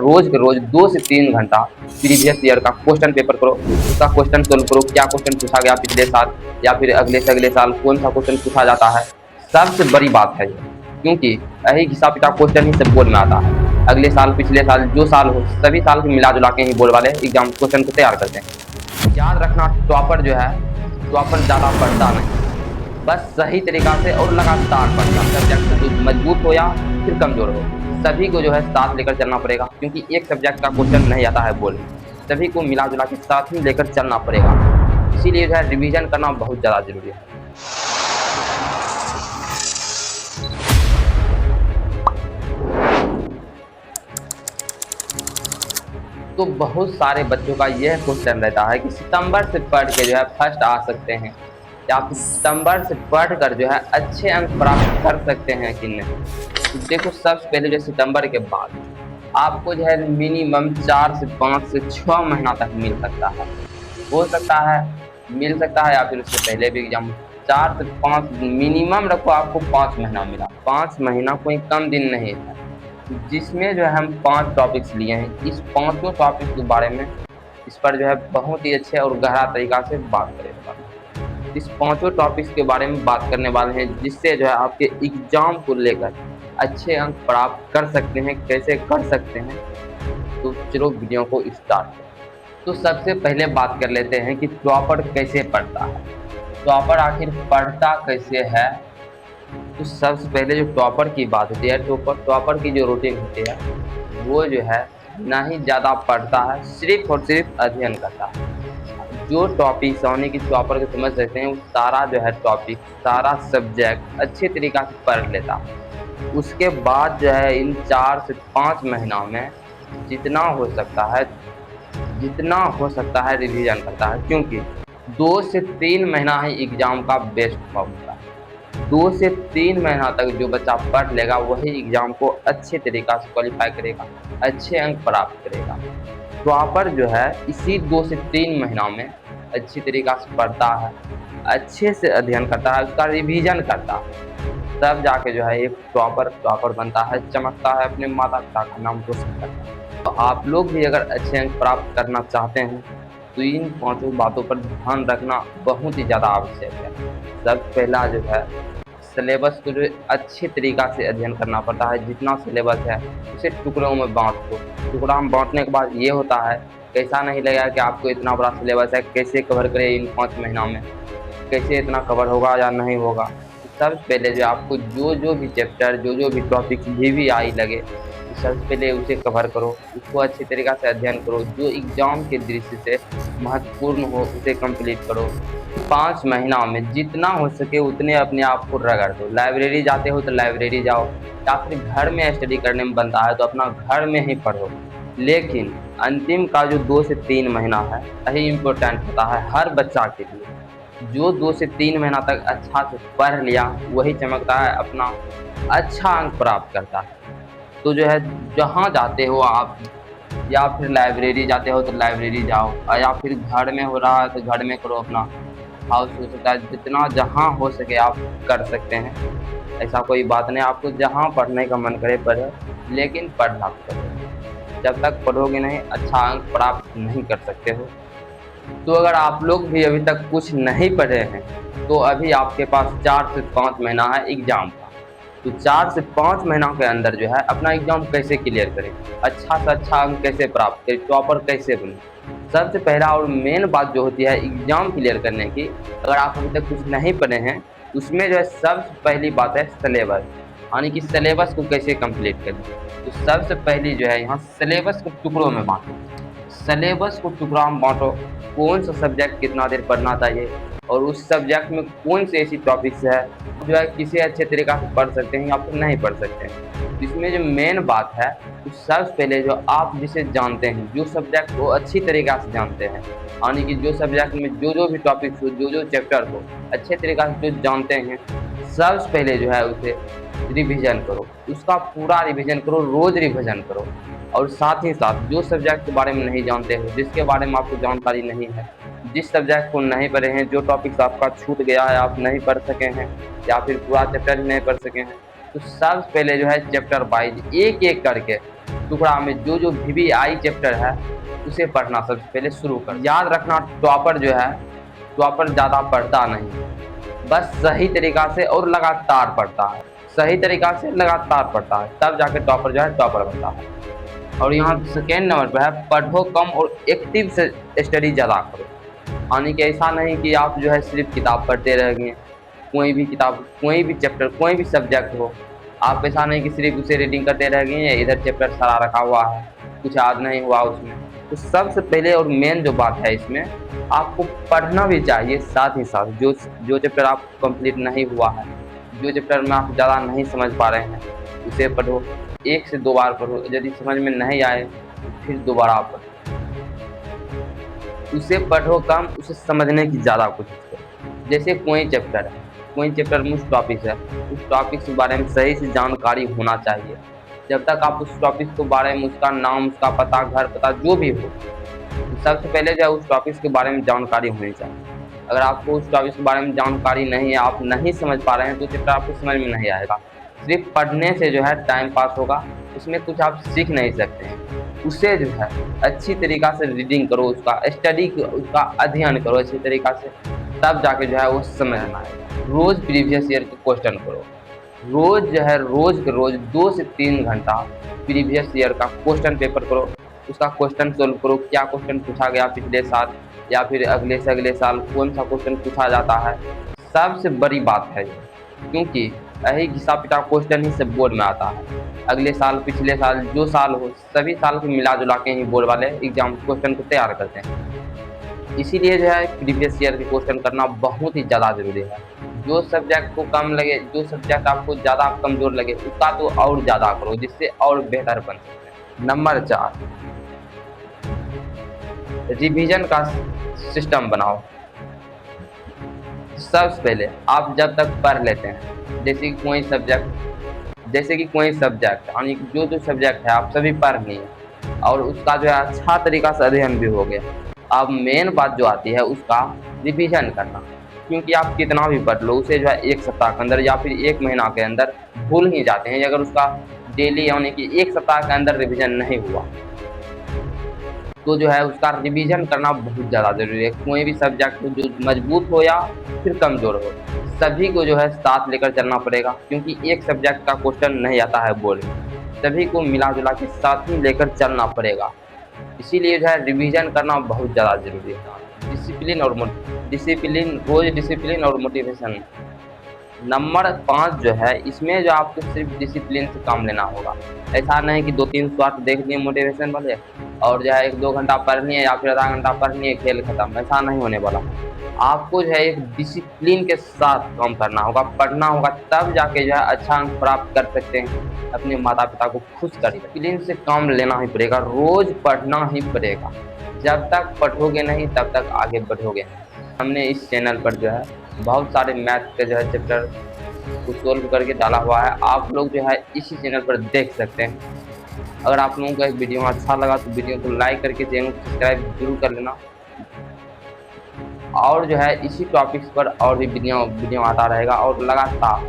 रोज के रोज 2 से 3 घंटा प्रीवियस ईयर का क्वेश्चन पेपर करो, उसका क्वेश्चन सोल्व करो, क्या क्वेश्चन पूछा गया पिछले साल या फिर अगले से अगले साल कौन सा क्वेश्चन पूछा जाता है। सबसे बड़ी बात है ये, क्योंकि यही घिसा पिटा क्वेश्चन ही सब बोर्ड में आता है। अगले साल पिछले साल जो साल हो सभी साल के मिला जुला के ही बोर्ड वाले एग्जाम क्वेश्चन को तैयार करते हैं। याद रखना, टॉपर जो है टॉपर ज़्यादा पढ़ता नहीं, बस सही तरीका से और लगातार पढ़ना। सब्जेक्ट जो मजबूत हो या फिर कमजोर हो, सभी को जो है साथ लेकर चलना पड़ेगा, क्योंकि एक सब्जेक्ट का क्वेश्चन नहीं आता है बोर्ड में, सभी को मिला जुला के साथ ही लेकर चलना पड़ेगा। इसीलिए जो है रिवीजन करना बहुत ज़्यादा जरूरी है। तो बहुत सारे बच्चों का यह क्वेश्चन रहता है कि सितंबर से पढ़ के जो है फर्स्ट आ सकते हैं या फिर सितंबर से पढ़कर जो है अच्छे अंक प्राप्त कर सकते हैं कि नहीं। तो देखो, सबसे पहले जो सितंबर के बाद आपको जो है मिनिमम 4 से 5 से 6 महीना तक मिल सकता है, हो सकता है मिल सकता है या फिर उससे पहले भी एग्जाम। 4 से 5 मिनिमम रखो, आपको 5 महीना मिला। 5 महीना कोई कम दिन नहीं है, जिसमें जो है हम 5 टॉपिक्स लिए हैं। इस पांचों टॉपिक के बारे में इस पर जो है बहुत ही अच्छे और गहरा तरीका से बात करेंगे। इस पांचों टॉपिक्स के बारे में बात करने वाले हैं, जिससे जो है आपके एग्जाम को लेकर अच्छे अंक प्राप्त कर सकते हैं। कैसे कर सकते हैं, तो चलो वीडियो को स्टार्ट करें। तो सबसे पहले बात कर लेते हैं कि टॉपर कैसे पढ़ता है, टॉपर आखिर पढ़ता कैसे है। तो सबसे पहले जो टॉपर की बात होती है, टॉपर की जो रूटीन होती है वो जो है ना ही ज़्यादा पढ़ता है, सिर्फ और सिर्फ अध्ययन करता है। जो टॉपिक यानी कि टॉपर को समझ सकते हैं, वो सारा जो है टॉपिक, सारा सब्जेक्ट अच्छे तरीक़ा से पढ़ लेता है। उसके बाद जो है इन 4 से 5 महीना में जितना हो सकता है रिवीजन करता है, क्योंकि 2 से 3 महीना ही एग्ज़ाम का बेस्ट फॉर्म होता है। 2 से 3 महीना तक जो बच्चा पढ़ लेगा वही एग्ज़ाम को अच्छे तरीक़ा से क्वालिफाई करेगा, अच्छे अंक प्राप्त करेगा। टॉपर जो है इसी 2 से 3 महीना में अच्छी तरीक़ा से पढ़ता है, अच्छे से अध्ययन करता है, उसका रिवीजन करता है, तब जाके जो है एक टॉपर बनता है, चमकता है, अपने माता पिता का नाम रोशन करता है। तो आप लोग भी अगर अच्छे अंक प्राप्त करना चाहते हैं तो इन पांचों बातों पर ध्यान रखना बहुत ही ज़्यादा आवश्यक है। सबसे पहला जो है सिलेबस को जो अच्छे तरीक़ा से अध्ययन करना पड़ता है। जितना सिलेबस है उसे टुकड़ों में बाँट दो। टुकड़ा में बाँटने के बाद ये होता है, कैसा नहीं लगेगा कि आपको इतना बड़ा सिलेबस है, कैसे कवर करें इन 5 महीना में, कैसे इतना कवर होगा या नहीं होगा। सबसे पहले जो आपको जो भी चैप्टर, जो भी टॉपिक भी आई लगे, सबसे पहले उसे कवर करो, उसको अच्छी तरीक़ा से अध्ययन करो। जो एग्ज़ाम के दृष्टि से महत्वपूर्ण हो उसे कंप्लीट करो। 5 महीना में जितना हो सके उतने अपने आप को रगड़ दो। लाइब्रेरी जाते हो तो लाइब्रेरी जाओ, या फिर घर में स्टडी करने में बनता है तो अपना घर में ही पढ़ो। लेकिन अंतिम का जो 2 से 3 महीना है यही इम्पोर्टेंट होता है हर बच्चा के लिए। जो 2 से 3 महीना तक अच्छा से पढ़ लिया वही चमकता है, अपना अच्छा अंक प्राप्त करता है। तो जो है जहाँ जाते हो आप, या फिर लाइब्रेरी जाते हो तो लाइब्रेरी जाओ, या फिर घर में हो रहा है तो घर में करो, अपना हाउस हो सकता है। जितना जहाँ हो सके आप कर सकते हैं, ऐसा कोई बात नहीं। आपको जहाँ पढ़ने का मन करे पढ़ो, लेकिन पढ़ना पड़ेगा। जब तक पढ़ोगे नहीं अच्छा अंक प्राप्त नहीं कर सकते हो। तो अगर आप लोग भी अभी तक कुछ नहीं पढ़े हैं तो अभी आपके पास 4 से 5 महीना है एग्ज़ाम का। तो 4 से 5 महीना के अंदर जो है अपना एग्ज़ाम कैसे क्लियर करें, अच्छा से अच्छा अंक कैसे प्राप्त करें, टॉपर कैसे बने। सबसे पहला और मेन बात जो होती है एग्ज़ाम क्लियर करने की, अगर आप अभी तक कुछ नहीं पढ़े हैं, उसमें जो है सबसे पहली बात है सिलेबस, यानी कि सिलेबस को कैसे कंप्लीट करें। तो सबसे पहली जो है यहाँ सिलेबस को टुकड़ों में बाँटो। सिलेबस को टुकड़ा में बाँटो, कौन सा सब्जेक्ट कितना देर पढ़ना चाहिए और उस सब्जेक्ट में कौन सी ऐसी टॉपिक्स है जो है किसी अच्छे तरीक़ा से पढ़ सकते हैं या फिर नहीं पढ़ सकते हैं। इसमें जो मेन बात है, तो सबसे पहले जो आप जिसे जानते हैं, जो सब्जेक्ट को अच्छी तरीक़ा से जानते हैं, यानी कि जो सब्जेक्ट में जो भी टॉपिक्स हो, जो चैप्टर हो, अच्छे तरीक़ा से जो जानते हैं, सबसे पहले जो है उसे रिवीजन करो। उसका पूरा रिवीजन करो, रोज़ रिवीजन करो। और साथ ही साथ जो सब्जेक्ट के बारे में नहीं जानते हो, जिसके बारे में आपको जानकारी नहीं है, जिस सब्जेक्ट को नहीं पढ़े हैं, जो टॉपिक्स आपका छूट गया है, आप नहीं पढ़ सके हैं या फिर पूरा चैप्टर ही नहीं पढ़ सके हैं, तो सबसे पहले जो है चैप्टर वाइज एक-एक करके टुकड़ा में जो जो VVI चैप्टर है उसे पढ़ना सबसे पहले शुरू कर। याद रखना, टॉपर जो है, टॉपर ज़्यादा पढ़ता नहीं, बस सही तरीका से और लगातार पढ़ता है, सही तरीका से लगातार पढ़ता है, तब जाके टॉपर जो है टॉपर बनता है। और यहाँ सेकेंड नंबर पर है पढ़ो कम और एक्टिव से स्टडी ज़्यादा करो। यानी कि ऐसा नहीं कि आप जो है सिर्फ किताब पढ़ते रहेंगे, कोई भी किताब, कोई भी चैप्टर, कोई भी सब्जेक्ट हो, आप ऐसा नहीं कि सिर्फ उसे रीडिंग करते रहेंगे, इधर चैप्टर सारा रखा हुआ है, कुछ याद नहीं हुआ उसमें। तो सबसे पहले और मेन जो बात है इसमें, आपको पढ़ना भी चाहिए, साथ ही साथ जो चैप्टर आप कंप्लीट नहीं हुआ है, जो चैप्टर में आप ज़्यादा नहीं समझ पा रहे हैं, उसे पढ़ो, 1 से 2 बार पढ़ो। यदि समझ में नहीं आए तो फिर दोबारा पढ़ो, उसे पढ़ो कम, उसे समझने की ज़्यादा कोशिश करो। जैसे कोई चैप्टर है, कोई चैप्टर में उस टॉपिक है, उस टॉपिक के बारे में सही से जानकारी होना चाहिए। जब तक आप उस टॉपिक के बारे में, उसका नाम, उसका पता, घर पता जो भी हो, तो सबसे पहले जो है उस टॉपिक के बारे में जानकारी होनी चाहिए। अगर आपको उस टॉपिक के बारे में जानकारी नहीं है, आप नहीं समझ पा रहे हैं, तो चैप्टर आपको समझ में नहीं आएगा। सिर्फ पढ़ने से जो है टाइम पास होगा, उसमें कुछ आप सीख नहीं सकते हैं। उसे जो है अच्छी तरीक़ा से रीडिंग करो, उसका स्टडी, उसका अध्ययन करो अच्छी तरीक़ा से, तब जाके जो है वो समझ में आएगा। रोज़ प्रीवियस ईयर के क्वेश्चन करो, रोज़ जो है रोज़ के रोज़ 2 से 3 घंटा प्रीवियस ईयर का क्वेश्चन पेपर करो, उसका क्वेश्चन सोल्व करो, क्या क्वेश्चन पूछा गया पिछले साल या फिर अगले से अगले साल, कौन सा क्वेश्चन पूछा जाता है। सबसे बड़ी बात है ये, क्योंकि यही घिसा पिटा क्वेश्चन ही सब बोर्ड में आता है। अगले साल, पिछले साल, जो साल हो, सभी साल को मिला जुला के ही बोर्ड वाले एग्जाम क्वेश्चन को तैयार करते हैं। इसीलिए जो है प्रीवियस ईयर के क्वेश्चन करना बहुत ही ज़्यादा ज़रूरी है। जो सब्जेक्ट को कम लगे, जो सब्जेक्ट आपको ज़्यादा कमज़ोर लगे, उसका तो और ज़्यादा करो, जिससे और बेहतर बन सकते हैं। नंबर 4, रिवीजन का सिस्टम बनाओ। सबसे पहले आप जब तक पढ़ लेते हैं, जैसे कि कोई सब्जेक्ट यानी जो सब्जेक्ट है आप सभी पढ़ लिए और उसका जो है अच्छा तरीका से अध्ययन भी हो गया। अब मेन बात जो आती है उसका रिवीजन करना, क्योंकि आप कितना भी पढ़ लो, उसे जो है 1 सप्ताह के अंदर या फिर 1 महीना के अंदर भूल ही जाते हैं। अगर उसका डेली यानी कि 1 सप्ताह के अंदर रिवीजन नहीं हुआ, तो जो है उसका रिवीजन करना बहुत ज़्यादा ज़रूरी है। कोई भी सब्जेक्ट हो, जो मजबूत हो या फिर कमज़ोर हो, सभी को जो है साथ लेकर चलना पड़ेगा, क्योंकि एक सब्जेक्ट का क्वेश्चन नहीं आता है बोर्ड में, सभी को मिला जुला के साथ ही लेकर चलना पड़ेगा। इसीलिए जो है रिवीजन करना बहुत ज़्यादा ज़रूरी है। डिसिप्लिन रोज़ डिसिप्लिन और मोटिवेशन। नंबर 5 जो है, इसमें जो आपको सिर्फ डिसिप्लिन से काम लेना होगा। ऐसा नहीं कि 2-3 शॉर्ट देख लिए मोटिवेशन वाले और जो है 1-2 घंटा पढ़ लिए या फिर आधा घंटा पढ़ लिए, खेल खत्म, ऐसा नहीं होने वाला। आपको जो है एक डिसिप्लिन के साथ काम करना होगा, पढ़ना होगा, तब जाके जो है अच्छा अंक प्राप्त कर सकते हैं, अपने माता पिता को खुश कर। डिसिप्लिन से काम लेना ही पड़ेगा, रोज़ पढ़ना ही पड़ेगा। जब तक पढ़ोगे नहीं तब तक आगे बढ़ोगे। हमने इस चैनल पर जो है बहुत सारे मैथ के जो है चैप्टर को सोल्व करके डाला हुआ है, आप लोग जो है इसी चैनल पर देख सकते हैं। अगर आप लोगों को एक वीडियो अच्छा लगा तो वीडियो को लाइक करके चैनल को सब्सक्राइब जरूर कर लेना, और जो है इसी टॉपिक्स पर और भी वीडियो आता रहेगा और लगातार